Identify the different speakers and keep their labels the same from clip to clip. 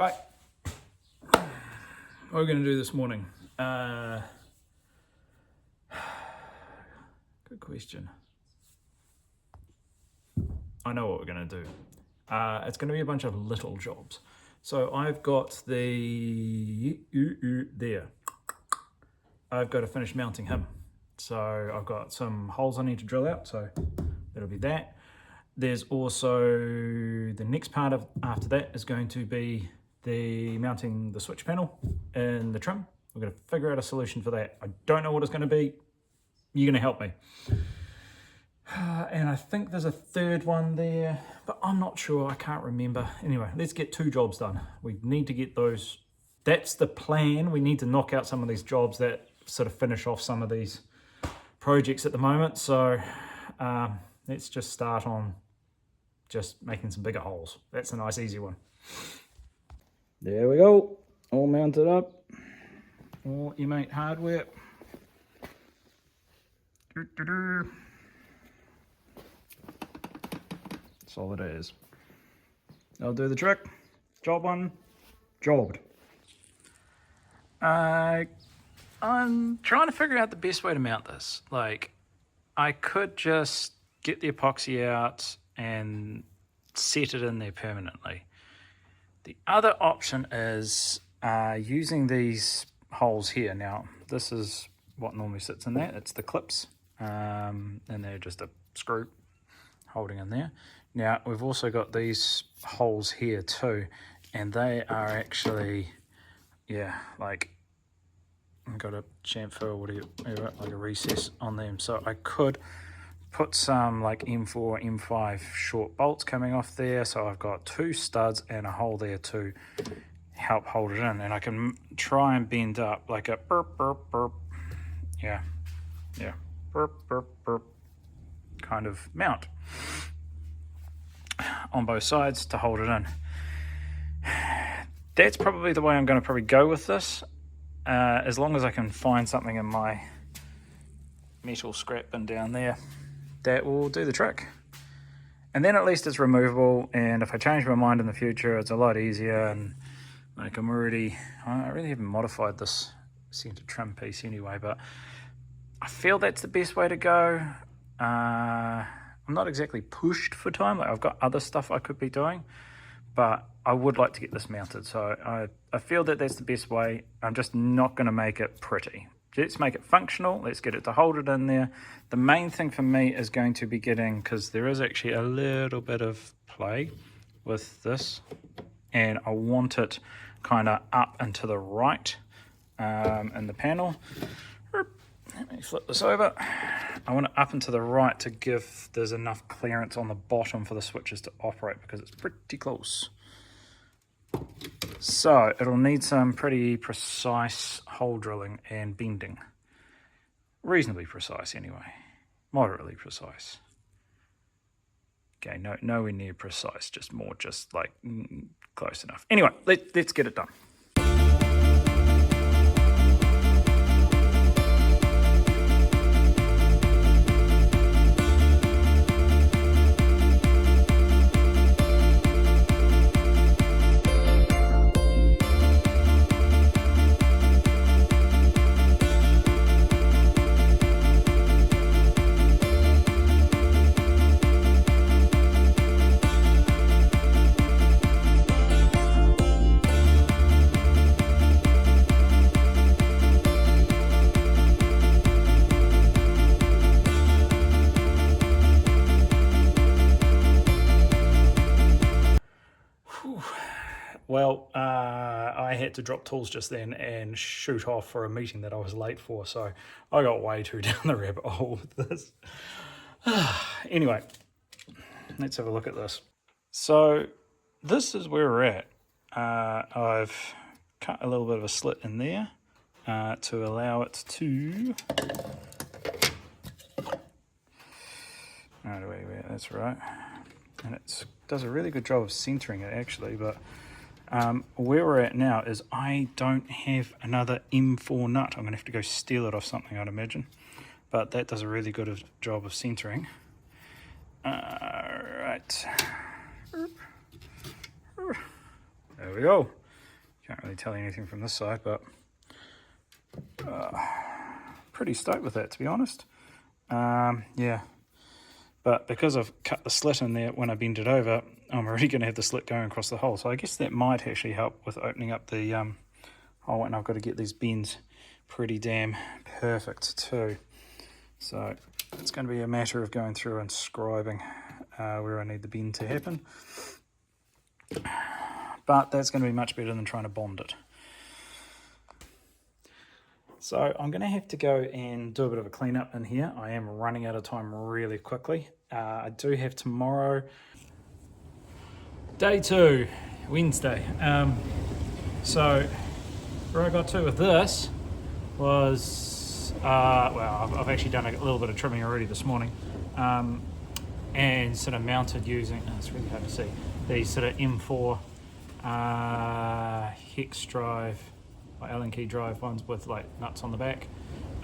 Speaker 1: Right, what are we going to do this morning? Good question. I know what we're going to do. It's going to be a bunch of little jobs. So I've got there. I've got to finish mounting him. So I've got some holes I need to drill out, so that'll be that. There's also the next part of after that is going to be the mounting the switch panel and the trim. We're going to figure out a solution for that. I don't know what it's going to be. You're going to help me. And I think there's a third one there, but I'm not sure. I can't remember. Anyway, let's get 2 jobs done. We need to get those. That's the plan. We need to knock out some of these jobs that sort of finish off some of these projects at the moment. So let's just start on just making some bigger holes. That's a nice easy one. There we go, all mounted up. All M8 hardware. That's all it is. That'll do the trick. Job one, jobbed. I'm trying to figure out the best way to mount this. Like, I could just get the epoxy out and set it in there permanently. The other option is using these holes here. Now, this is what normally sits in there. It's the clips, and they're just a screw holding in there. Now, we've also got these holes here too, and they are actually, yeah, like, I've got a chamfer or whatever, like a recess on them. So I could put some like M4, M5 short bolts coming off there. So I've got 2 studs and a hole there to help hold it in. And I can try and bend up like a burp, burp, burp. Yeah, burp, burp, burp kind of mount on both sides to hold it in. That's probably the way I'm going to probably go with this. As long as I can find something in my metal scrap bin down there that will do the trick. And then at least it's removable, and if I change my mind in the future, it's a lot easier. And like I really haven't modified this center trim piece anyway, but I feel that's the best way to go. I'm not exactly pushed for time. Like, I've got other stuff I could be doing, but I would like to get this mounted. So I feel that that's the best way. I'm just not going to make it pretty. Let's make it functional. Let's get it to hold it in there. The main thing for me is going to be getting, because there is actually a little bit of play with this, and I want it kind of up and to the right in the panel. Let me flip this over. I want it up and to the right to give there's enough clearance on the bottom for the switches to operate, because it's pretty close. So it'll need some pretty precise hole drilling and bending. Reasonably precise anyway. Moderately precise. Okay, nowhere near precise, just more just like close enough. Anyway, let's get it done. Well, I had to drop tools just then and shoot off for a meeting that I was late for, so I got way too down the rabbit hole with this. Anyway, let's have a look at this. So this is where we're at. I've cut a little bit of a slit in there to allow it to... That's right. And it does a really good job of centering it actually, but where we're at now is I don't have another M4 nut. I'm going to have to go steal it off something, I'd imagine. But that does a really good job of centering. Right. There we go. Can't really tell you anything from this side, but pretty stoked with that, to be honest. Yeah, but because I've cut the slit in there when I bend it over, I'm already going to have the slit going across the hole, so I guess that might actually help with opening up the hole, and I've got to get these bends pretty damn perfect too. So it's going to be a matter of going through and scribing where I need the bend to happen, but that's going to be much better than trying to bond it. So I'm going to have to go and do a bit of a cleanup in here. I am running out of time really quickly. I do have tomorrow, day 2, Wednesday. So where I got to with this was, well, I've actually done a little bit of trimming already this morning, and sort of mounted using, it's really hard to see, these sort of M4 hex drive, Allen key drive ones with like nuts on the back,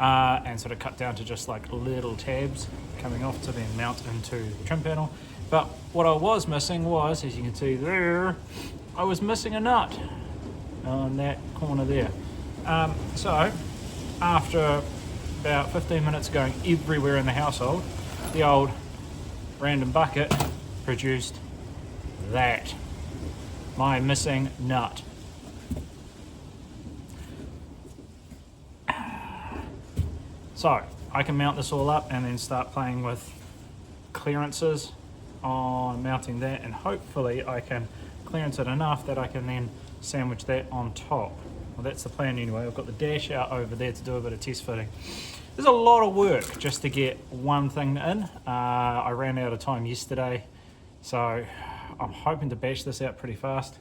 Speaker 1: and sort of cut down to just like little tabs coming off to then mount into the trim panel. But what I was missing was, as you can see there, I was missing a nut on that corner there. So after about 15 minutes going everywhere in the household, the old random bucket produced that, my missing nut. So I can mount this all up and then start playing with clearances on mounting that, and hopefully I can clearance it enough that I can then sandwich that on top. Well, that's the plan anyway. I've got the dash out over there to do a bit of test fitting. There's a lot of work just to get one thing in. I ran out of time yesterday, so I'm hoping to bash this out pretty fast.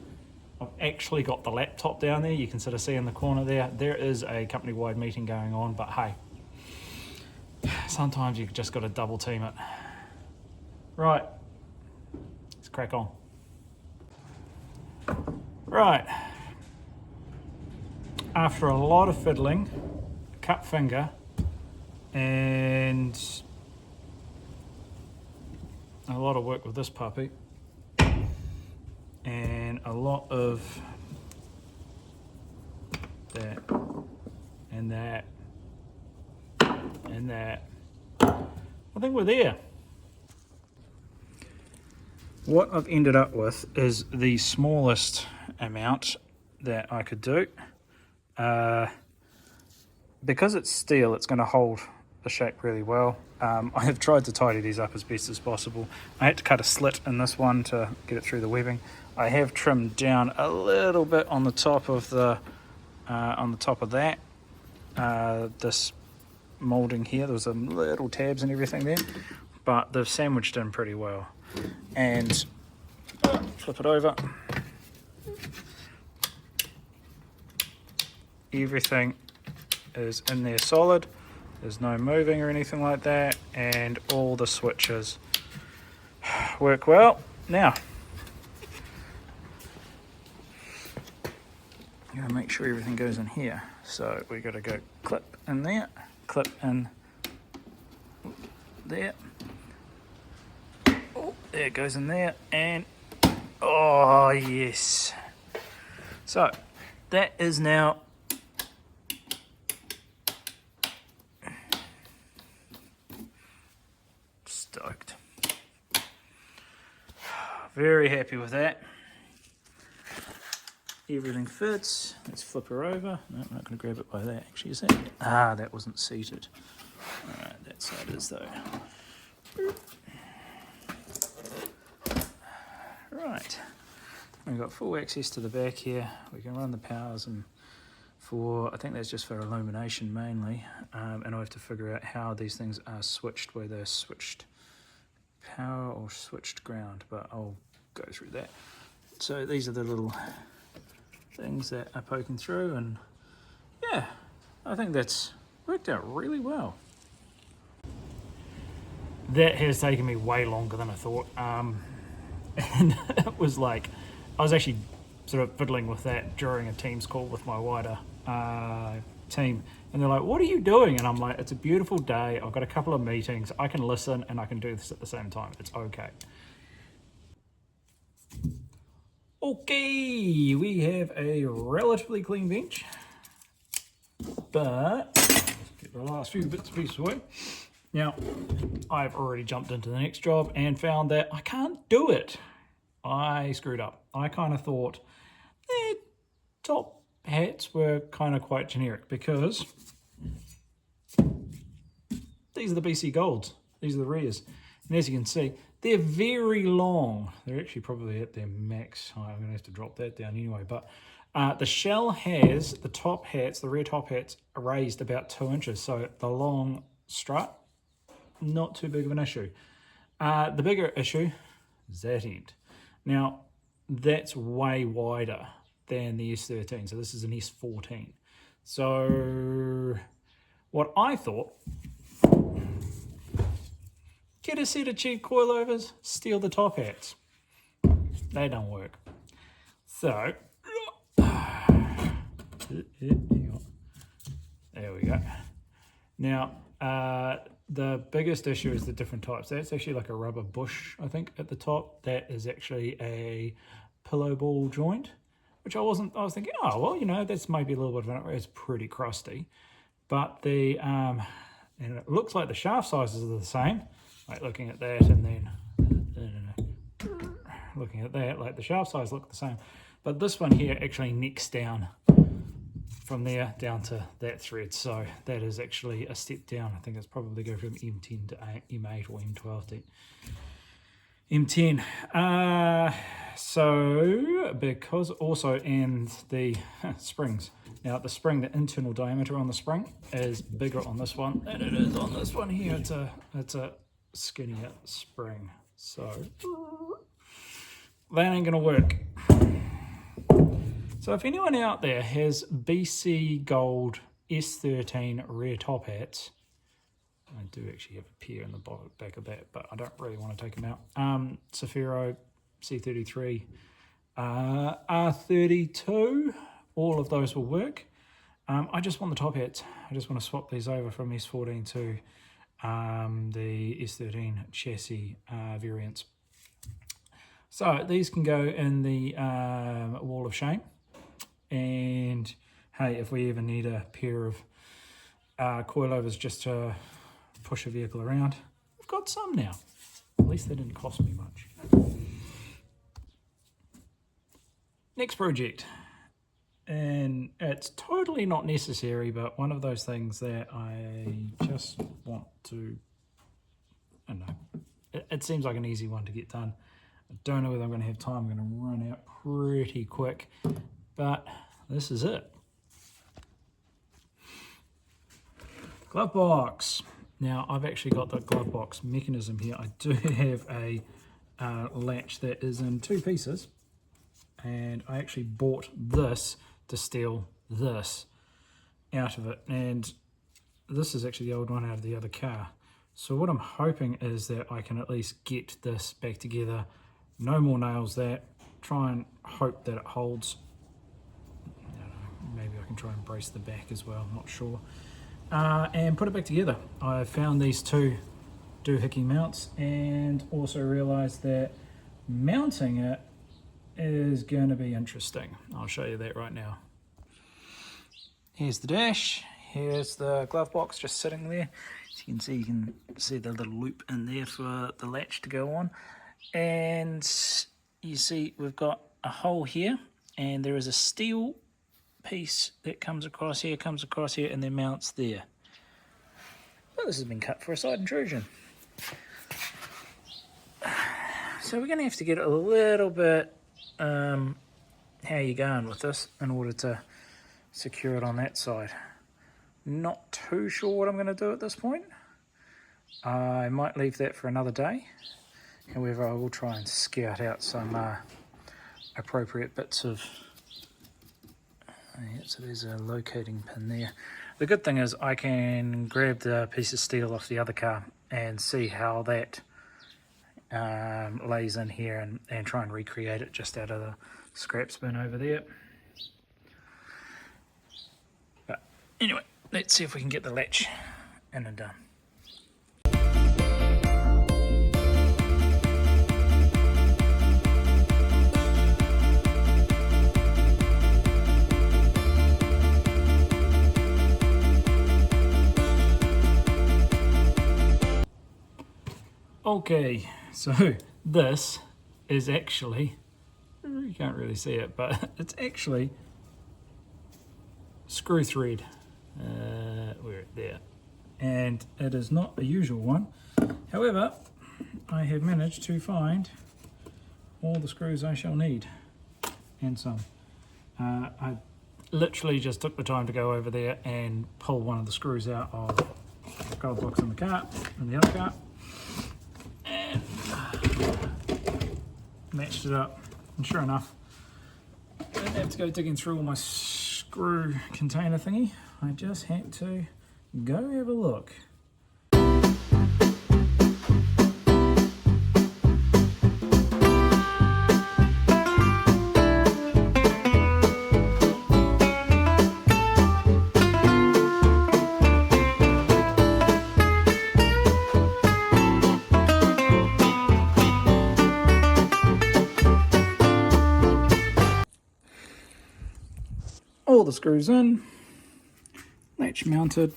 Speaker 1: I've actually got the laptop down there. You can sort of see in the corner there. There is a company-wide meeting going on, but hey, sometimes you've just got to double team it. Right, let's crack on. Right, after a lot of fiddling, cut finger, and a lot of work with this puppy, and a lot of that, and that, and that, I think we're there. What I've ended up with is the smallest amount that I could do. Because it's steel, it's going to hold the shape really well. I have tried to tidy these up as best as possible. I had to cut a slit in this one to get it through the webbing. I have trimmed down a little bit on the top of the that. This molding here, there was some little tabs and everything there, but they've sandwiched in pretty well. And flip it over. Everything is in there solid. There's no moving or anything like that, and all the switches work well. Now, I'm going to make sure everything goes in here. So we got to go clip in there, clip in there. Oh, there it goes in there, and oh yes. So that is now stoked. Very happy with that. Everything fits. Let's flip her over. No, I'm not going to grab it by that. Actually, is that? Ah, that wasn't seated. All right, that side is though. Right, we've got full access to the back here. We can run the powers, and I think that's just for illumination mainly, and I have to figure out how these things are switched, whether they're switched power or switched ground, but I'll go through that. So these are the little things that are poking through, and yeah, I think that's worked out really well. That has taken me way longer than I thought. And it was like, I was actually sort of fiddling with that during a Teams call with my wider team, and they're like, what are you doing? And I'm like, it's a beautiful day, I've got a couple of meetings, I can listen and I can do this at the same time, it's okay. Okay, we have a relatively clean bench, but let's get the last few bits of pieces away. Now, I've already jumped into the next job and found that I can't do it. I screwed up. I kind of thought top hats were kind of quite generic because these are the BC Golds. These are the rares. And as you can see, they're very long. They're actually probably at their max height. I'm going to have to drop that down anyway. But the shell has the top hats, the rear top hats, are raised about 2 inches. So the long strut, not too big of an issue. The bigger issue is that end. Now, that's way wider than the S13. So this is an S14. So what I thought, get a set of cheap coilovers, steal the top hats. They don't work. So, there we go. Now, the biggest issue is the different types. That's actually like a rubber bush, I think, at the top. That is actually a pillow ball joint, which I was thinking, oh, well, you know, that's maybe a little bit of it's pretty crusty. But the, and it looks like the shaft sizes are the same. Like looking at that and then looking at that, like the shaft size look the same. But this one here actually nicks down from there down to that thread. So that is actually a step down. I think it's probably go from M10 to M8 or M12 to M10. So because also, and the springs. Now the spring, the internal diameter on the spring is bigger on this one than it is on this one here. It's a skinnier spring, so that ain't gonna work. So if anyone out there has BC Gold S13 rear top hats, I do actually have a pair in the back of that, but I don't really want to take them out. Saphiro, C33, R32, all of those will work. I just want the top hats. I just want to swap these over from S14 to the S13 chassis variants. So these can go in the wall of shame, and hey, if we ever need a pair of coilovers just to push a vehicle around, we've got some now. At least they didn't cost me much. Next project, and it's totally not necessary, but one of those things that I just want to, I don't know, it seems like an easy one to get done. I don't know whether I'm going to have time. I'm going to run out pretty quick, but this is it. Glove box. Now I've actually got the glove box mechanism here. I do have a latch that is in 2 pieces, and I actually bought this to steal this out of it, and this is actually the old one out of the other car. So what I'm hoping is that I can at least get this back together. No more nails there. Try and hope that it holds. I don't know, maybe I can try and brace the back as well, I'm not sure. And put it back together. I found these 2 doohickey mounts and also realized that mounting it is going to be interesting. I'll show you that right now. Here's the dash. Here's the glove box just sitting there. As you can see the little loop in there for the latch to go on. And you see we've got a hole here, and there is a steel piece that comes across here, and then mounts there. Well, this has been cut for a side intrusion. So we're going to have to get a little bit how you going with this in order to secure it on that side. Not too sure what I'm going to do at this point. I might leave that for another day. However, I will try and scout out some appropriate bits of... Yeah, so there's a locating pin there. The good thing is I can grab the piece of steel off the other car and see how that lays in here, and try and recreate it just out of the scrap bin over there. But anyway, let's see if we can get the latch in and done. Okay, so this is actually, you can't really see it, but it's actually screw thread. Where there, and it is not a usual one. However, I have managed to find all the screws I shall need, and some. I literally just took the time to go over there and pull one of the screws out of the gold box in the cart, in the other cart, and matched it up. And sure enough, I didn't have to go digging through all my screw container thingy. I just had to go have a look. All the screws in, latch mounted,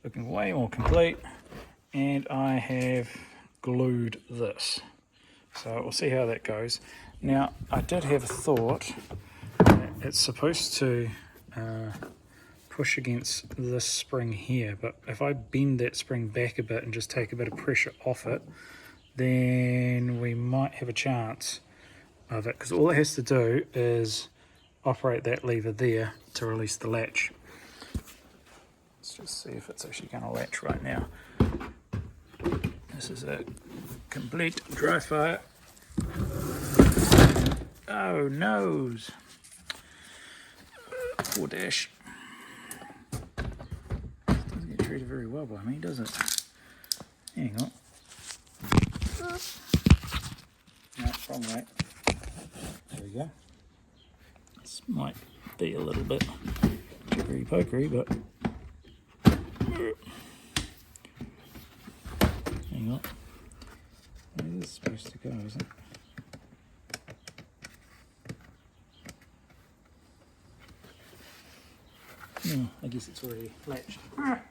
Speaker 1: looking way more complete, and I have glued this, so we'll see how that goes. Now I did have a thought that it's supposed to push against this spring here, but if I bend that spring back a bit and just take a bit of pressure off it, then we might have a chance of it, because all it has to do is operate that lever there to release the latch. Let's just see if it's actually going to latch right now. This is a complete dry fire. Oh noes. Poor Dash. Doesn't get treated very well by me, does it? Hang on. No, wrong way. There we go. This might be a little bit jiggery pokery, but hang on. Where is this supposed to go, isn't it? No, I guess it's already latched. There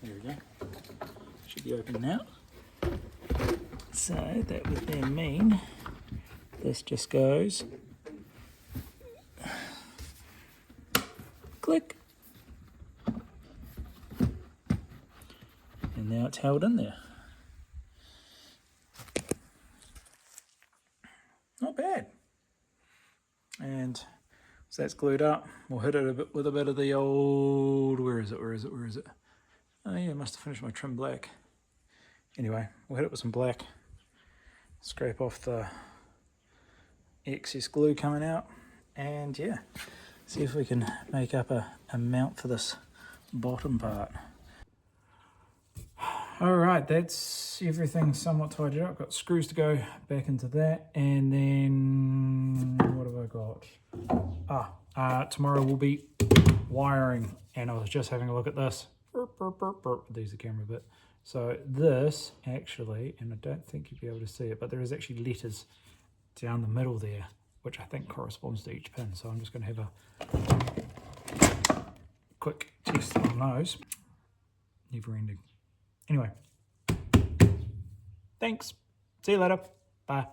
Speaker 1: we go. Should be open now. So that would then mean this just goes click, and now it's held in there. Not bad. And so that's glued up. We'll hit it a bit with a bit of the old, where is it? Oh yeah, I must have finished my trim black. Anyway, we'll hit it with some black, scrape off the excess glue coming out, and yeah, see if we can make up a mount for this bottom part. Alright, that's everything somewhat tidied up. Got screws to go back into that, and then what have I got? Tomorrow will be wiring, and I was just having a look at this. There's the camera bit. So this actually, and I don't think you'll be able to see it, but there is actually letters down the middle there, which I think corresponds to each pin. So I'm just going to have a quick test on those. Never ending. Anyway, thanks. See you later. Bye.